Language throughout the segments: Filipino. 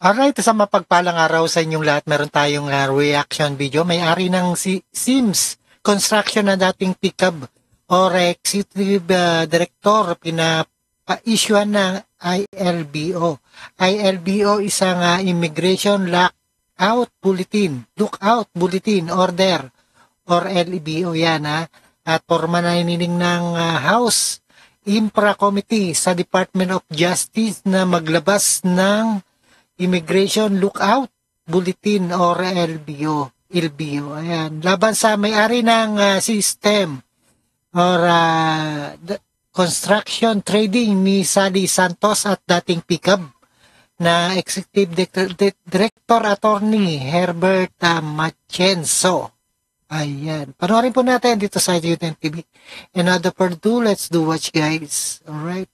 Alright, sa mapagpalang araw sa inyong lahat, meron tayong reaction video. May-ari ng Sims Construction na dating pickup or executive director pinapa-issuean ng ILBO. ILBO isang Immigration Lookout Bulletin Order or LEBO yan at forma na iniling ng House Infra Committee sa Department of Justice na maglabas ng Immigration Lookout Bulletin or LBO. Ayan. Laban sa may-ari ng system or construction trading ni Sally Santos at dating pickup na Executive Director Attorney Herbert Matienzo. Ayan. Panoorin po natin dito sa UTN TV. And without ado, let's do watch, guys. Alright.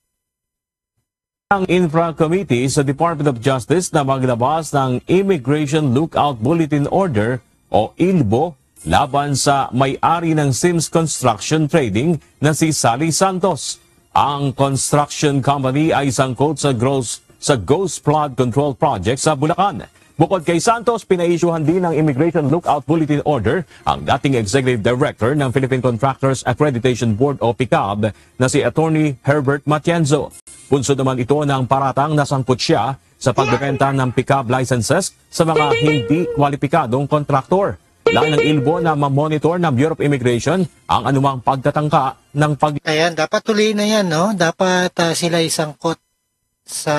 Ang Infra Committee sa Department of Justice na maglabas ng Immigration Lookout Bulletin Order o ILBO laban sa may-ari ng Sims Construction Trading na si Sally Santos. Ang construction company ay sangkot sa Ghost Flood Control Project sa Bulacan. Bukod kay Santos, pinaisyuhan din ng Immigration Lookout Bulletin Order ang dating Executive Director ng Philippine Contractors Accreditation Board o PICAB na si Attorney Herbert Matienzo. Punso naman ito ng paratang nasangkot siya sa pagbebenta ng PICAB licenses sa mga hindi kwalipikadong kontraktor. Lain ng ILBO na ma-monitor ng Bureau of Immigration ang anumang pagtatangka ng Ayan, dapat tuloy na yan, no? Dapat sila isangkot sa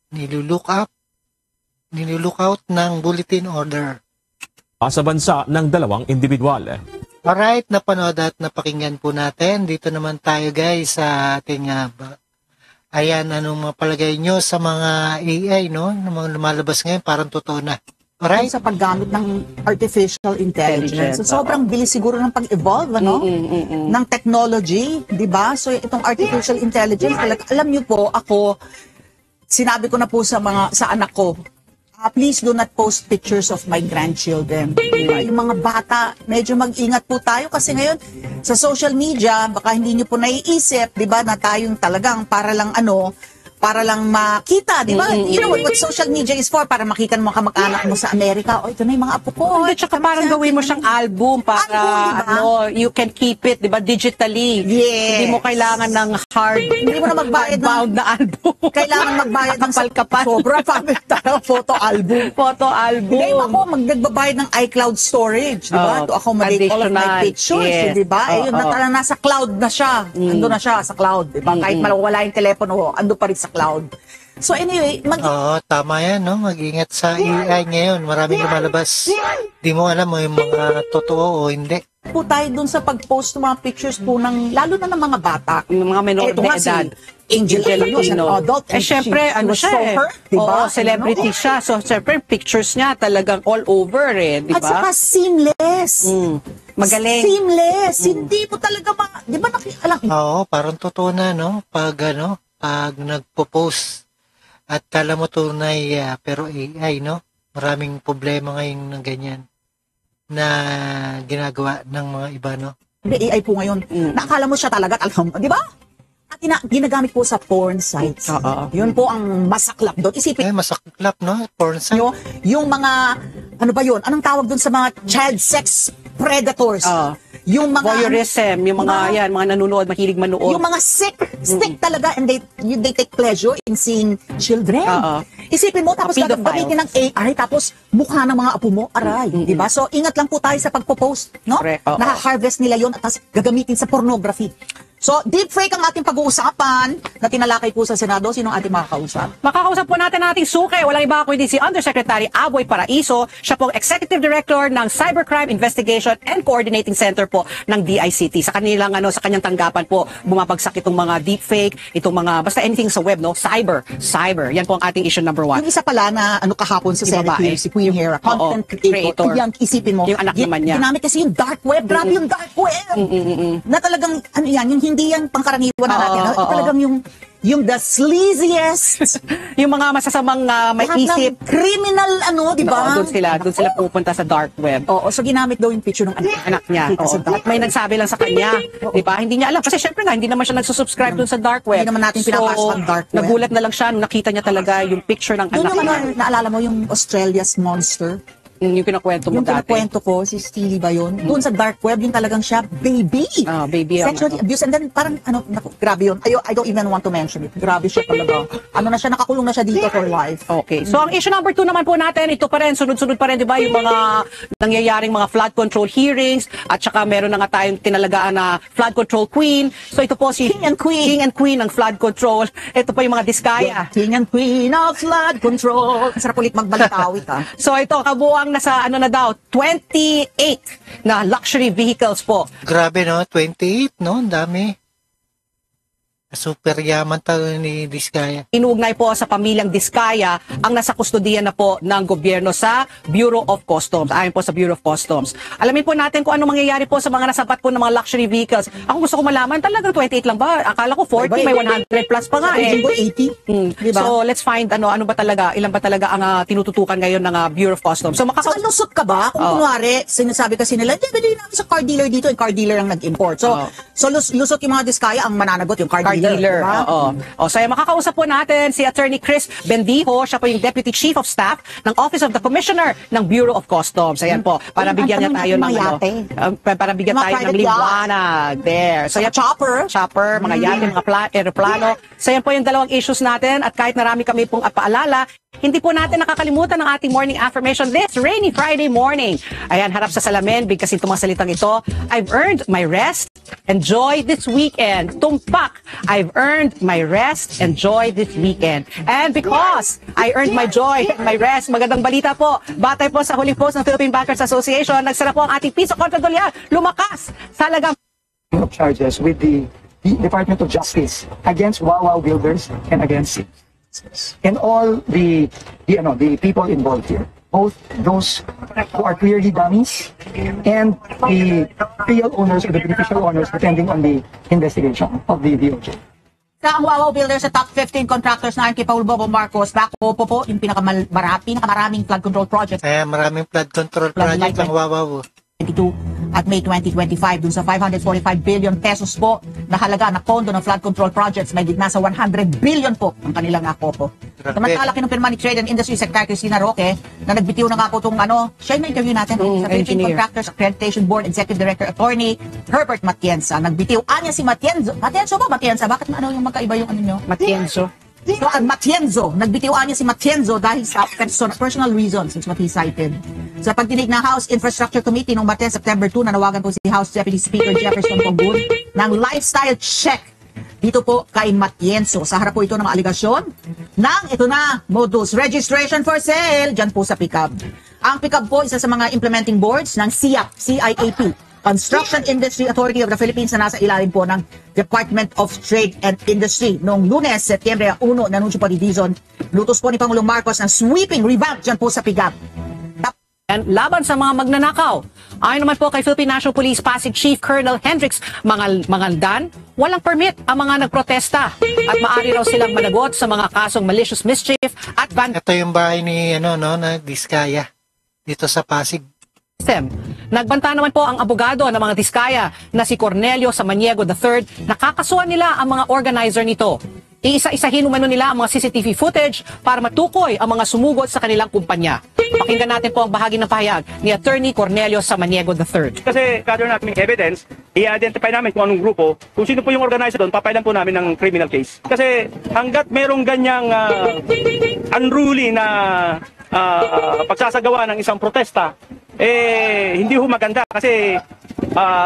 nilulookout ng bulletin order sa bansa ng dalawang individual. Alright, napanood at napakinggan po natin. Dito naman tayo, guys, sa ating ayan, anong mapalagay nyo sa mga AI, no? Na mga lumalabas ngayon, parang totoo na. Alright? Sa paggamit ng artificial intelligence. So, sobrang bilis siguro ng pag-evolve, ano? Ng technology, di ba? So, itong artificial intelligence, alam nyo po, ako, sinabi ko na po sa anak ko, please do not post pictures of my grandchildren. Diba? Yung mga bata, medyo mag-ingat po tayo kasi ngayon sa social media, baka hindi nyo po naiisip, di ba, na tayong talagang para lang makita, di ba? You know what social media is for? Para makita mo kamag-anak mo sa Amerika. O, ito na yung mga apo ko. Hindi, tsaka parang gawin mo siyang album para, diba? you can keep it, di ba, digitally. Yes. Hindi mo kailangan ng hindi mo na magbayad bound na album. Kailangan magbayad ng kapal-kapal. Sobra, photo album. Photo album. Hindi, ako, magbabayad ng iCloud storage, di ba? To accommodate all of my pictures, yes. Di ba? Ayun, nasa cloud na siya. Ando na siya sa cloud, di ba? Kahit mawala yung telepono, ando pa rin sa cloud. So anyway, tama yan, no? Mag-ingat sa AI ngayon. Maraming lumalabas. Di mo alam mo yung mga totoo o hindi. Po tayo dun sa pag-post ng mga pictures po ng, lalo na ng mga bata. Yung mga menor na edad. Angel Aquino, an adult. Syempre, ano siya diba? Celebrity siya. So, syempre, pictures niya talagang all over di ba? At saka seamless. Magaling. Seamless. Hindi mo talaga di ba alam? Oo, parang totoo na, no? Pag nagpo-post at kala mo tunay pero AI, no? Maraming problema ngayon ng ganyan na ginagawa ng mga iba, no? AI po ngayon. Nakakala mo siya talaga, di ba? At ginagamit po sa porn sites. Yun po ang masaklap doon. Isipin. Masaklap, no? Porn site. Yung mga, ano ba yun? Anong tawag doon sa mga child sex predators? Yung mga voyeurism, yung mga mga nanonood, mahilig manood. Yung mga sick talaga, and they take pleasure in seeing children. Isipin mo, tapos gamitin ng AI, tapos mukha ng mga apo mo, aray. Diba? So, ingat lang po tayo sa pagpo-post, no? Naka-harvest nila yun, at tapos gagamitin sa pornography. So, deepfake ang ating pag-uusapan na tinalakay po sa Senado. Sinong ating makakausap? Makakausap po natin ang ating suke. Walang iba kundi si Undersecretary Aboy Paraiso. Siya pong Executive Director ng Cybercrime Investigation and Coordinating Center po ng DICT. Sa kanilang sa kanyang tanggapan po, bumabagsak itong mga deepfake, itong mga basta anything sa web, no? Cyber. Yan po ang ating issue number 1. Yung isa pala na kahapon sa Senate hearing, si Queen Hera, content creator. Yan, isipin mo. Yung anak naman niya. Ginamit kasi yung dark web. Grabe yung dark web. Na talagang, yung hindi yan pangkaraniwan na natin. Talagang yung yung the sleaziest, Yung mga masasamang may lahat ng isip. criminal di ba? Doon sila pupunta sa dark web. Oo, so ginamit daw yung picture ng Anak niya. Kita sa Oo. dark At may nagsabi lang sa kanya, di ba? Hindi niya alam. Kasi syempre nga, hindi naman siya nagsusubscribe doon sa dark web. Hindi naman natin pinapasok ang dark web. Nagulat na lang siya nung nakita niya talaga yung picture ng Yun anak yung niya. naalala mo yung Australia's Monster? Yung kinakwento mo Yung dati. kinakwento ko, si Steely ba yun? Doon sa dark web, yung talagang siya, baby. Baby. Sexually abused. And then parang, naku, grabe yun. I don't even want to mention it. Grabe siya talaga. Nakakulong na siya dito for life. Okay. So, ang issue number 2 naman po natin, ito pa rin, sunod-sunod pa rin, di ba, yung mga nangyayaring mga flood control hearings, at saka meron na nga tayong tinalagaan na flood control queen. So, ito po si King and Queen ng flood control. Ito po yung mga diskaya. King and Queen of Flood Control. Ang sarap ulit magbalintawit, So, ito, kabuang nasa, na daw, 28 na luxury vehicles po. Grabe, no? 28, no? Ang dami. Super yaman tayo ni Diskaya. Inuugnay po sa pamilyang Diskaya ang nasa kustodiya na po ng gobyerno sa Bureau of Customs. Ayon po sa Bureau of Customs. Alamin po natin kung ano mangyayari po sa mga nasabat po ng mga luxury vehicles. Ako gusto ko malaman, talagang 28 lang ba? Akala ko 40, may 100 plus pa nga eh. 80. Diba? So let's find ano ba talaga, ilan ba talaga ang tinututukan ngayon ng Bureau of Customs. So Saka lusot ka ba? Kung kunwari, sinasabi kasi nila, hindi namin sa car dealer dito, yung car dealer ang nag-import. So lusot yung mga Diskaya, ang mananagot yung car dealer. Diba? Oo. So makakausap po natin si Attorney Chris Bendijo, siya po yung Deputy Chief of Staff ng Office of the Commissioner ng Bureau of Customs. Ayan po, para bigyan niya tayo ng para bigyan Mga tayo ng private liwanag. There. So yan, chopper, mga yate, mga aeroplano. So yan po yung dalawang issues natin, at kahit marami kami pong paalala, hindi po natin nakakalimutan ang ating morning affirmation this rainy Friday morning. Ayan, harap sa salamin, bigkasin itong mga salitang ito. I've earned my rest, enjoy this weekend. Tumpak, I've earned my rest, enjoy this weekend. And because I earned my joy and my rest, magandang balita po, batay po sa huling post ng Philippine Bankers Association, nagsara po ang ating piso kontra dolyar, lumakas sa halagang of charges with the Department of Justice against Wawa Builders and against and all the people involved here, both those who are clearly dummies and the real owners or the beneficial owners, depending on the investigation of the DOJ. Sa ang Wawa Builders sa top 15 contractors na kay Paul Bobo Marcos, bako po yung pinakamaraming flood control projects. Maraming flood control project ang Wawaw. 22 at May 2025 dun sa 545 billion pesos po na halaga na pondo ng flood control projects, may nasa 100 billion po ang kanilang akopo. Samantala, kinumpirma ni Trade and Industry Secretary Cristina Roque na nagbitiw na nga po itong siya yung na-interview natin sa Philippine Contractors Accreditation Board Executive Director Attorney Herbert Matienza. Nagbitiw anya si Matienzo. Matienza? Bakit yung magkaiba yung ano nyo? Matienzo. So, ang Matienzo, nagbitiwaan niya si Matienzo dahil sa personal reasons, is what he cited. Sa pagdinig ng House Infrastructure Committee noong Martes, September 2, nanawagan po si House Deputy Speaker Jefferson Ponggun ng lifestyle check dito po kay Matienzo. Sa harap po ito ng aligasyon ng, ito na, modus registration for sale, dyan po sa PICAB. Ang PICAB po, isa sa mga implementing boards ng CIAP, Construction Industry Authority of the Philippines, na nasa ilalim po ng Department of Trade and Industry. Noong Lunes, Setyembre 1, nanunsyo po ni Dizon, lutos po ni Pangulong Marcos ng sweeping revamp dyan po sa PICAB. Laban sa mga magnanakaw. Ayon naman po kay Philippine National Police Pasig Chief Colonel Hendricks Mangaldan, walang permit ang mga nagprotesta at maaari raw silang managot sa mga kasong malicious mischief at Ito yung bahay ni na Diskaya dito sa Pasig. vandalism. Nagbanta naman po ang abogado ng mga Diskaya na si Cornelio Samaniego III. Nakakasuhan nila ang mga organizer nito. Iisa-isahin umano nila ang mga CCTV footage para matukoy ang mga sumugod sa kanilang kumpanya. Pakinggan natin po ang bahagi ng pahayag ni Attorney Cornelio Samaniego III. Kasi gather namin evidence, i-identify namin kung anong grupo, kung sino po yung organizer doon, papailan po namin ng criminal case. Kasi hanggat merong ganyang unruly na pagsasagawa ng isang protesta, hindi ho maganda kasi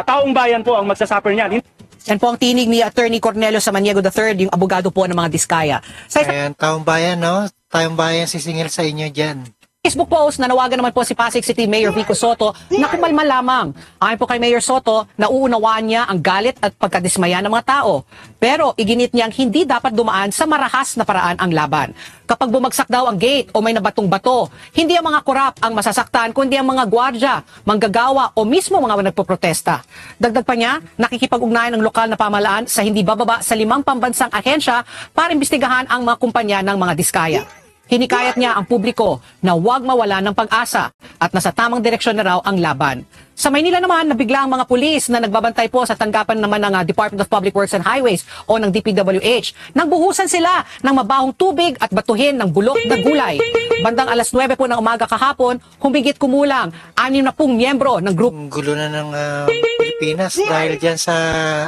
taong bayan po ang magsasuffer niyan. Yan po ang tinig ni Attorney Cornelio Samaniego III, yung abogado po ng mga Diskaya. Ayan, taong bayan, no? Taong bayan sisingil sa inyo dyan. Facebook post, nanawagan naman po si Pasig City Mayor Vico Soto na kumalma lamang. Ayon po kay Mayor Soto, nauunawaan niya ang galit at pagkadismaya ng mga tao. Pero iginit niyang hindi dapat dumaan sa marahas na paraan ang laban. Kapag bumagsak daw ang gate o may nabatong bato, hindi ang mga korap ang masasaktan kundi ang mga gwardya, manggagawa o mismo mga nagpoprotesta. Dagdag pa niya, nakikipag-ugnayan ng lokal na pamahalaan sa hindi bababa sa 5 pambansang ahensya para imbestigahan ang mga kumpanya ng mga diskaya. Hinikayat niya ang publiko na huwag mawala ng pag-asa at nasa tamang direksyon na raw ang laban. Sa Maynila naman, nabigla ang mga pulis na nagbabantay po sa tanggapan naman ng Department of Public Works and Highways o ng DPWH. Nang buhusan sila ng mabahong tubig at batuhin ng bulok na gulay. Bandang alas 9 po ng umaga kahapon, humigit kumulang 60 miyembro ng grupo. Ang gulo na ng Pilipinas dahil dyan sa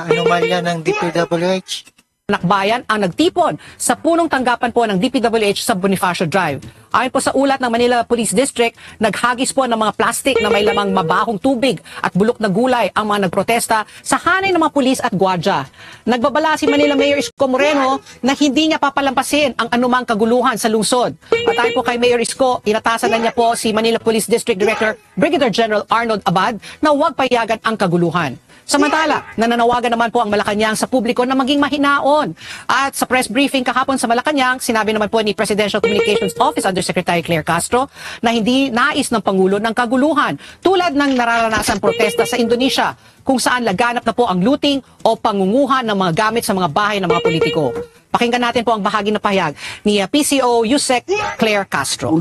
anomalya ng DPWH. Nakbayan ang nagtipon sa punong tanggapan po ng DPWH sa Bonifacio Drive. Ayon po sa ulat ng Manila Police District, naghagis po ng mga plastik na may lamang mabahong tubig at bulok na gulay ang mga nagprotesta sa hanay ng mga pulis at gwardya. Nagbabala si Manila Mayor Isko Moreno na hindi niya papalampasin ang anumang kaguluhan sa lungsod. At ayon po kay Mayor Isko, inatasan na niya po si Manila Police District Director Brigadier General Arnold Abad na huwag payagan ang kaguluhan. Samantala, nananawagan naman po ang Malacanang sa publiko na maging mahinaon. At sa press briefing kahapon sa Malacanang, sinabi naman po ni Presidential Communications Office Undersecretary Claire Castro na hindi nais ng Pangulo ng kaguluhan tulad ng nararanasang protesta sa Indonesia kung saan laganap na po ang looting o pangunguhan ng mga gamit sa mga bahay ng mga politiko. Pakinggan natin po ang bahagi na pahayag ni PCO Yusek Claire Castro.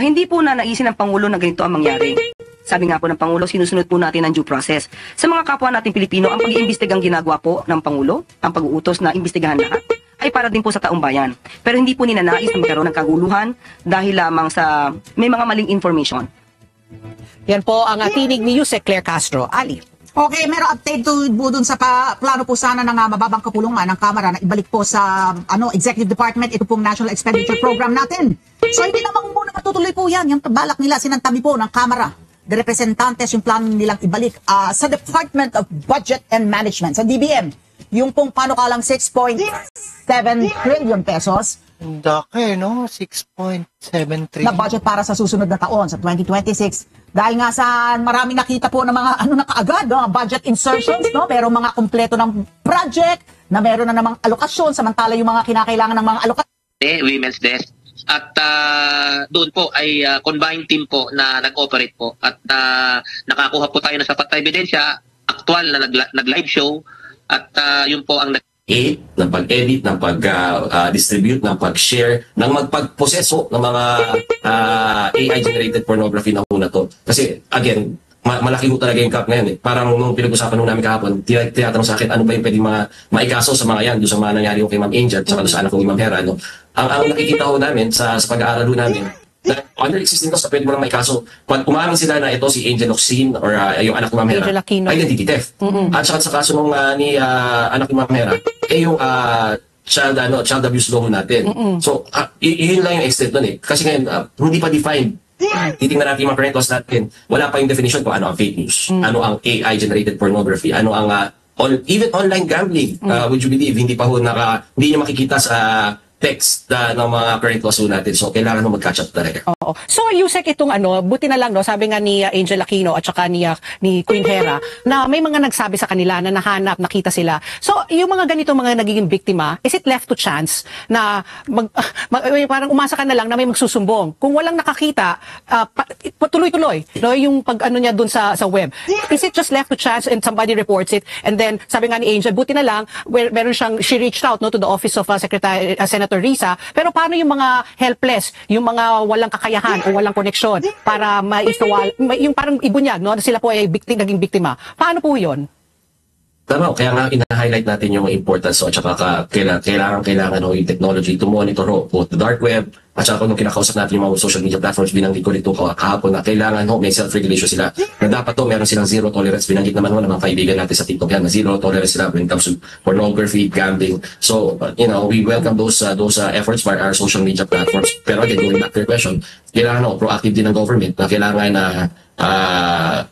Hindi po na naisin ng Pangulo na ganito ang mangyari. Sabi nga po ng Pangulo, sinusunod po natin ang due process. Sa mga kapwa nating Pilipino, ang pag-iimbestigang ginagawa po ng Pangulo, ang pag-uutos na imbestigahan lahat, ay para din po sa taong bayan. Pero hindi po ninanais na magkaroon ng kaguluhan dahil lamang sa may mga maling information. Yan po ang tinig ni Yusek Claire Castro. Ali. Okay, meron update po dun sa plano po sana ng mababang kapulungan ng Kamara na ibalik po sa Executive Department ito pong National Expenditure Program natin. So hindi naman muna matutuloy po yan. Yung balak nila sinantabi po ng Kamara de Representantes yung plano nilang ibalik sa Department of Budget and Management, sa DBM. Yung pong panukalang 6.7 trillion pesos. Ang daki, no? 6.7 trillion. Na budget para sa susunod na taon, sa 2026. Dahil nga sa marami nakita po ng mga na kaagad, no? Budget insertions, no? Pero mga kumpleto ng project na meron na namang alokasyon, samantala yung mga kinakailangan ng mga alokasyon. Women's Desk. At doon po ay combined team po na nag-operate po. At nakakuha po tayo ng sapat na ebidensya, aktual na nag-live show. At yun po ang ng pag-edit, ng pag-distribute, ng pag-share, ng magpag-poseso ng mga AI-generated pornography na muna to. Kasi, again, malaki po talaga yung cap na yan eh. Parang nung pinag-usapan nung namin kahapon, tinatanong sa akin, ano ba yung pwede maikaso sa mga yan, doon sa mga nangyari yung kay Ma'am Angel, at saka doon sa anak ko ni Ma'am Hera, no? Ang nakikita ko namin sa pag-aaral namin, na under existing laws na pwede mo lang maikaso, pag umamin sila na ito si Angel Oxin or yung anak ni Ma'am Hera, identity theft. At saka sa kaso nung ni anak ni Ma'am Hera, yung child abuse law natin. So, yun lang yung extent nun eh. Kasi ngayon, hindi pa defined. Titingnan natin yung mga current laws natin, wala pa yung definition kung ano ang fake news, ano ang AI-generated pornography, ano ang even online gambling, would you believe, hindi pa hindi niya makikita sa text ng mga current laws natin. So, kailangan mo mag-catch up talaga. Oo. So, Yusek, itong buti na lang, no, sabi nga ni Angel Aquino at saka ni Queen Hera, na may mga nagsabi sa kanila na nahanap, nakita sila. So, yung mga ganito mga nagiging biktima, is it left to chance na parang umasa ka na lang na may magsusumbong? Kung walang nakakita, tuloy-tuloy, no, yung pag-ano niya dun sa web. Is it just left to chance and somebody reports it? And then, sabi nga ni Angel, buti na lang, meron she reached out, no, to the office of Senator Risa, pero paano yung mga helpless, yung mga walang kakayahan o walang koneksyon para yung parang ibunyag, no? Sila po ay naging biktima. Paano po yun? Tama, kaya nga ina-highlight natin yung importance at saka kailangan yung technology to monitor both the dark web at saka nung kinakausap natin yung mga social media platforms, binanggit ko nito kahapon na kailangan may self-regulation sila na dapat meron silang zero tolerance. Binanggit naman ng mga kaibigan natin sa TikTok yan na zero tolerance sila when it comes to pornography, gambling. So, we welcome those efforts by our social media platforms. Pero again, going back to your question, kailangan proactive din ng government na kailangan na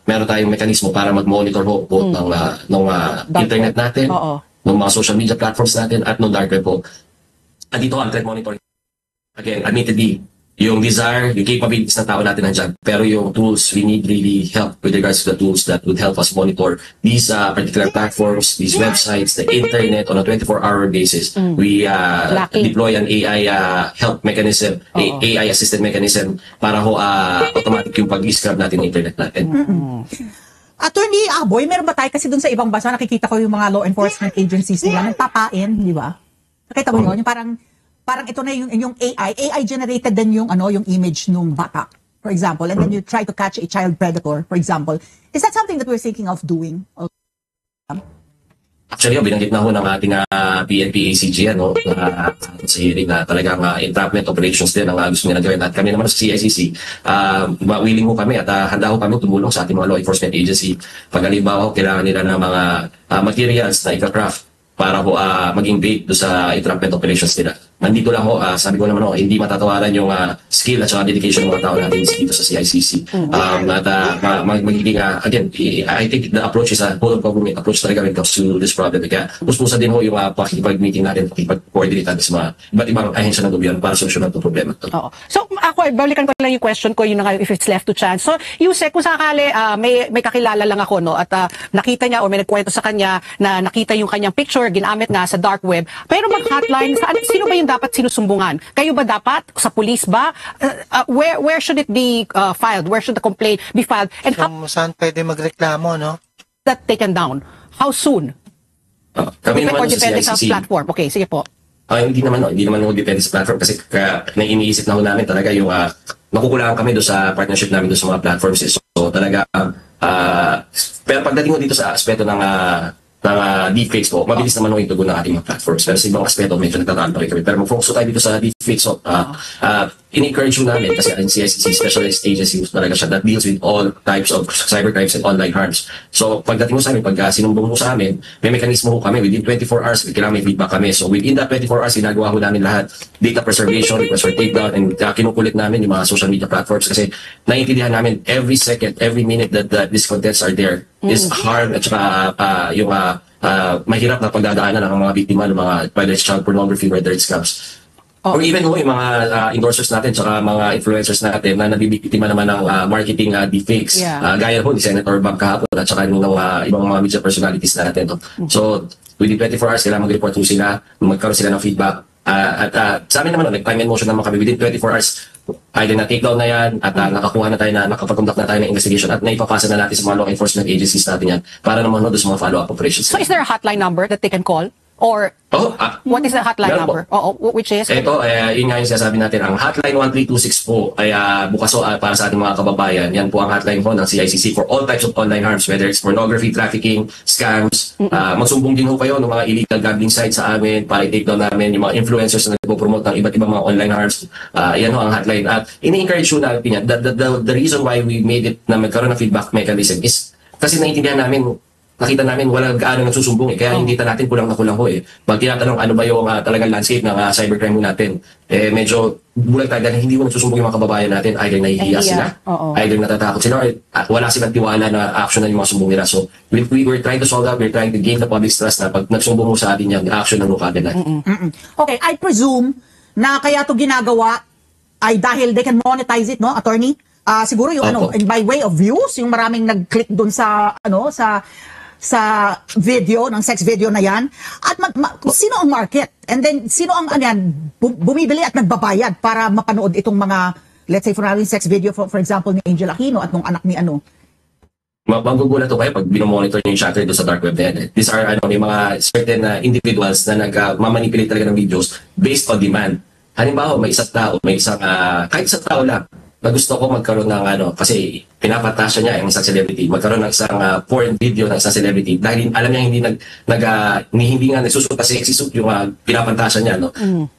meron tayong mekanismo para mag-monitor both ng internet natin, ng mga social media platforms natin, at ng dark web po. At dito ang threat monitoring. Again, admittedly, yung desire, yung capabilities ng tao natin nandiyan. Pero yung tools, we need really help with regards to the tools that would help us monitor these particular platforms, these websites, the internet on a 24-hour basis. We deploy an AI help mechanism, AI assisted mechanism para automatic yung pag-scrub natin ng internet natin. Attorney Aboy, meron ba tayo kasi dun sa ibang bansa, nakikita ko yung mga law enforcement agencies nila, nagpapain, di ba? Nakita mo yun? Yung parang ito na yung AI generated din yung image nung bata, for example, and then you try to catch a child predator, for example. Is that something that we're thinking of doing? Actually, binanggit na ho ng ating PNP-ACG sa hearing na talagang entrapment operations din ang gusto nila gawin. At kami naman sa CICC, willing ho kami at handa ho kami tumulong sa ating mga law enforcement agency. Pag halimbawa, kailangan nila ng mga materials na ika-craft para ho maging bait do sa entrapment operations nila. Nandito lang ho, sabi ko naman hindi matatawaran yung skill at saka dedication ng mga tao natin dito sa CICC. Magiging, again, I think the approach is a whole of government approach talaga when it comes to this problem. Kaya puspusa din ho yung pakikipag-meeting natin, pakikipag-coordinate natin sa mga iba't ibang ahensya ng gobyerno para solusyonan itong problema. Oo. So ako, balikan ko lang yung question ko, yun na nga, if it's left to chance. So, Yusek, kung sakali, may kakilala lang ako, no, at nakita niya o may nagkwento sa kanya na nakita yung kanyang picture, ginamit nga sa dark web. Pero mag-hotline, sino ba yung dapat sinusumbungan? Kayo ba dapat? Sa police ba? Where should it be filed? Where should the complaint be filed? And how Saan pwede magreklamo, no? that taken down? How soon? Kami naman Or sa depende sa CICC, platform? Okay, sige po. hindi naman ho depende sa platform kasi iniisip na ho namin talaga yung nakukulangan kami doon sa partnership namin doon sa mga platforms. So talaga, pero pagdating ho dito sa aspeto ng deepfakes po, mabilis naman ho yung tugon ng ating mga platforms. Pero sa ibang aspeto, medyo nagtataan pa rin kami. Pero mag-focus tayo dito sa deepfakes. So, in-encourage ho namin kasi ang CICC specialized agency talaga siya that deals with all types of cybercrimes and online harms. So, pagdating mo sa amin, pag sinumbong mo sa amin, may mekanismo ho kami within 24 hours, kailangan may feedback kami. So, within that 24 hours, ginagawa ho namin lahat, data preservation, request for takedown, and kinukulit namin yung mga social media platforms kasi naiintindihan namin every second, every minute that these contents are there is harm at saka yung mahirap na pagdadaanan ng mga biktima ng mga whether it's child pornography, whether it's scams. Or even yung mga endorsers natin tsaka mga influencers natin na nabibiktima naman ng marketing deepfakes. Gaya ho ni Senator Bob kahapon at saka ng ibang mga media personalities natin. So, within 24 hours, kailangan mag-report po sila, magkaroon sila ng feedback. Sa amin naman, nag-time and motion naman kami within 24 hours. Either na-takedown na yan at nakakuha na tayo nakapag-conduct na tayo ng investigation at naipapasa na natin sa mga law enforcement agencies natin yan para naman doon sa mga follow-up operations. So, is there a hotline number that they can call? Or what is the hotline number? Which is? Ito, yun nga yung sinasabi natin. Ang hotline 1326 po ay bukas para sa ating mga kababayan. Yan po ang hotline po ng CICC for all types of online harms, whether it's pornography, trafficking, scams. Magsumbong din ho kayo ng mga illegal gambling sites sa amin para i-take down namin yung mga influencers na nagpo-promote ng iba't ibang mga online harms. Yan ho ang hotline. At ini-encourage ho natin yan. The reason why we made it na magkaroon ng feedback mechanism is kasi naiintindihan namin, nakita namin walang gaano nagsusumbong kaya hindi natin kulang na kulang ho Pag tinatanong ano ba yung talagang landscape ng cybercrime natin, medyo bulag tayo dahil hindi mo nagsusumbong yung mga kababayan natin, either nahihiya sila, either natatakot sila, or wala silang tiwala na action na yung mga sumbong nila. So, we're trying to solve that, we're trying to gain the public's trust na pag nagsumbong mo sa atin yan, action na nukagad natin. Okay, I presume na kaya to ginagawa ay dahil they can monetize it, no, attorney? Siguro yung by way of views, yung maraming nag-click dun sa sa video, ng sex video na yan, at sino ang market? And then, sino ang bumibili at nagbabayad para mapanood itong mga, let's say, for sex video, for example, ni Angel Aquino at nung anak ni Magugulat ko kayo pag binomonitor niyo yung chatter doon sa dark web na yan. These are may mga certain individuals na nagmamanipulate talaga ng videos based on demand. Halimbawa, may isang tao, kahit isang tao lang, na gusto ko magkaroon ng kasi pinapatasya niya yung isang celebrity, magkaroon ng isang porn video ng isang celebrity dahil alam niya hindi nga nagsusuot sa sexy suit yung pinapantasya niya, no?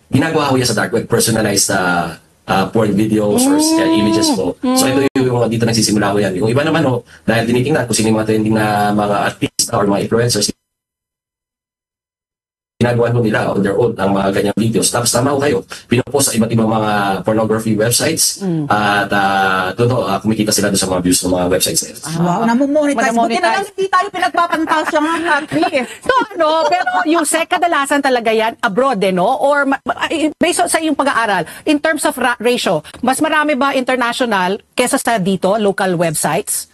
Ginagawa ko yan sa dark web, personalized porn videos or images po. So ito yung dito nagsisimula ko yan. Yung iba naman dahil tinitingnan kung sino yung mga trending na mga artista or mga influencers, ginagawa nila on their own ang mga ganyang videos. Tapos tama ko kayo, pinopost sa iba't ibang mga pornography websites at doon kumikita sila doon sa mga views ng mga websites na yun. Wow, namomonetize. Buti na lang hindi tayo pinagpapantasya nga country eh. So pero yung kadalasan talaga yan abroad no? Or based sa iyong pag-aaral, in terms of ratio, mas marami ba international kesa sa dito, local websites?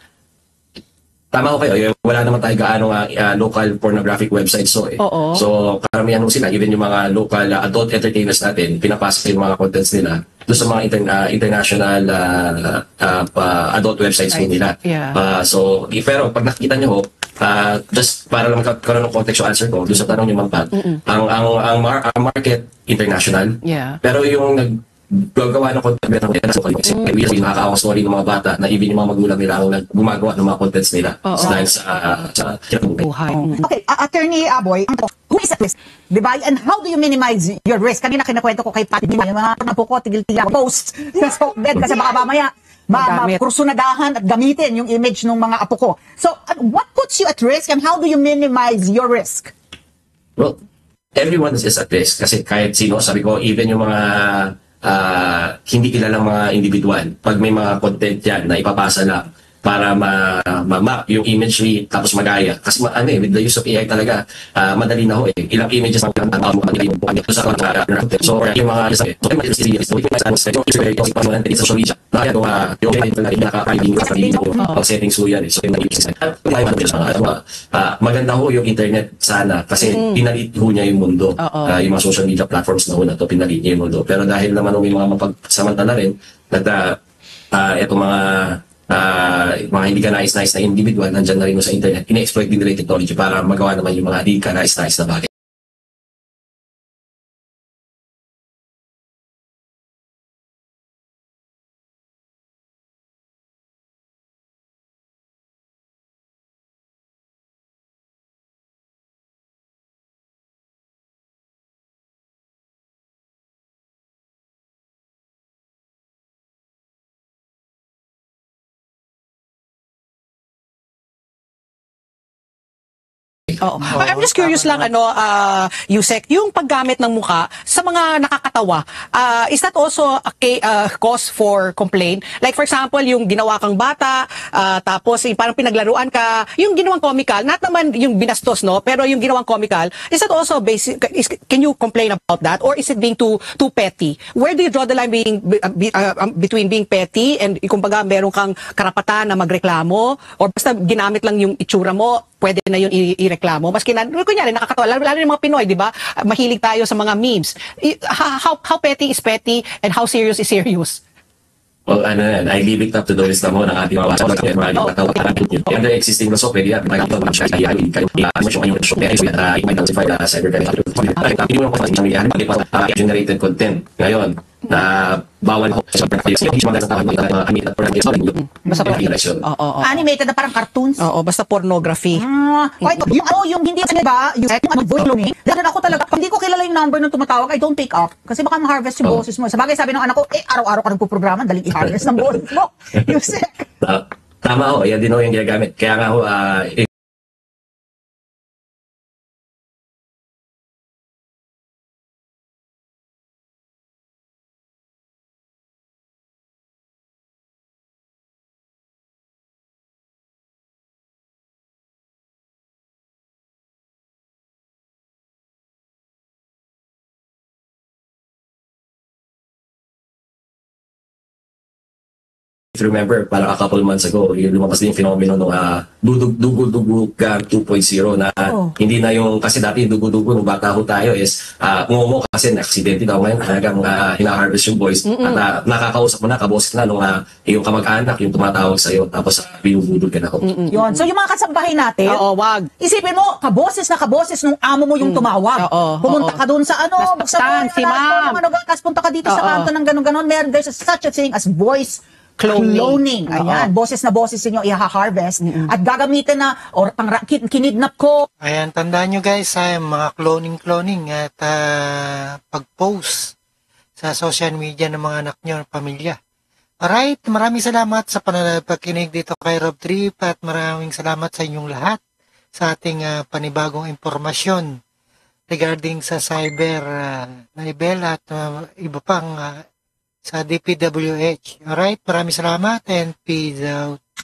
Tama ko kayo, wala naman tayo gaano local pornographic websites Oo. So karamihan mo sila, even yung mga local adult entertainers natin, pinapasa yung mga contents nila doon sa mga international adult websites nila. Yeah. Pero pag nakita nyo just para lang magkaroon ng context yung answer ko doon sa tanong ni Ma'am Pat, ang market international, pero yung gagawa ng content kasi we nakakaawa story ng mga bata na even yung mga magulang nila ang gumagawa ng mga contents nila dahil sa buhay. Okay, Attorney Aboy, who is at risk? Diba? And how do you minimize your risk? Kanina kinakwento ko kay Patty, yung mga napo ko, tigil-tigil post sa sockbed kasi baka mamaya kursunadahan at gamitin yung image ng mga apo ko. So, what puts you at risk and how do you minimize your risk? Well, everyone is at risk kasi kahit sino, sabi ko, even yung mga hindi kilalang mga individual, pag may mga content yan na ipapasa lang para ma-map yung imagery tapos magaya. Kasi with the use of AI talaga, madali na ho eh. Ilang images ang so yung mga social media settings ho yan eh. So maganda ho yung internet sana kasi pinalit ho niya yung mundo. Yung mga social media platforms na ho na to, pinalit niya yung mundo. Pero dahil naman may mga mapagsamantala rin, itong mga hindi ka nais-nais na individual, nandyan na rin mo sa internet, ina-exploit din nila yung technology para magawa naman yung mga hindi ka nais-nais na bagay. I'm just curious lang, Yusek, yung paggamit ng mukha sa mga nakakatawa, is that also a cause for complaint? Like for example, yung ginawa kang bata, tapos parang pinaglaruan ka, yung ginawang comical, not naman yung binastos, no? Pero yung ginawang comical, is that also basic? Can you complain about that? Or is it being too petty? Where do you draw the line between being petty and kumbaga meron kang karapatan na magreklamo? Or basta ginamit lang yung itsura mo, pwede na yun ireklamo. Maski kunyari, nakakatawa. Lalo yung mga Pinoy, di ba? Mahilig tayo sa mga memes. How petty is petty and how serious is serious? Well, I leave it up to those na mo ng ating mga under existing laws, pwede yan. Generated content. Ngayon, bawal ho sa animated na parang cartoons. Oo, basta pornography. Yung hindi ba, yung voice cloning, dahil ako talaga, pag hindi ko kilala yung number ng tumatawag, I don't pick up. Kasi baka ma-harvest yung boses mo. Sabagay sabi ng anak ko, araw-araw ka nagpuprograma, daling i-harvest ng boses mo. Tama ho, yan din ho yung ginagamit. Kaya nga ho, remember, para a couple months ago, yung lumabas din yung phenomenon ng dugo-dugo 2.0 na hindi na yung, kasi dati dugo-dugo nung bata ho tayo is ngumo kasi na-accidente daw ngayon, hanggang hina-harvest yung voice at nakakausap mo na, kaboses na nung yung kamag-anak yung tumatawag sa'yo tapos binubudol ka na ho. Yun. So yung mga kasambahay natin, wag. Isipin mo, kaboses nung amo mo yung tumawag. Pumunta ka dun sa si ma'am. Tapos punta ka dito sa kanto ng ganon-ganon. There's such a thing as voice cloning. Ayan, boses na boses ninyo i-harvest at gagamitin na or kinidnap ko. Ayan, tandaan nyo guys, mga cloning at pag-post sa social media ng mga anak nyo, pamilya. Alright, maraming salamat sa pagkinig dito kay Rob Trip at maraming salamat sa inyong lahat sa ating panibagong impormasyon regarding sa cyber libel at iba pang sa DPWH. Alright, maraming salamat and peace out.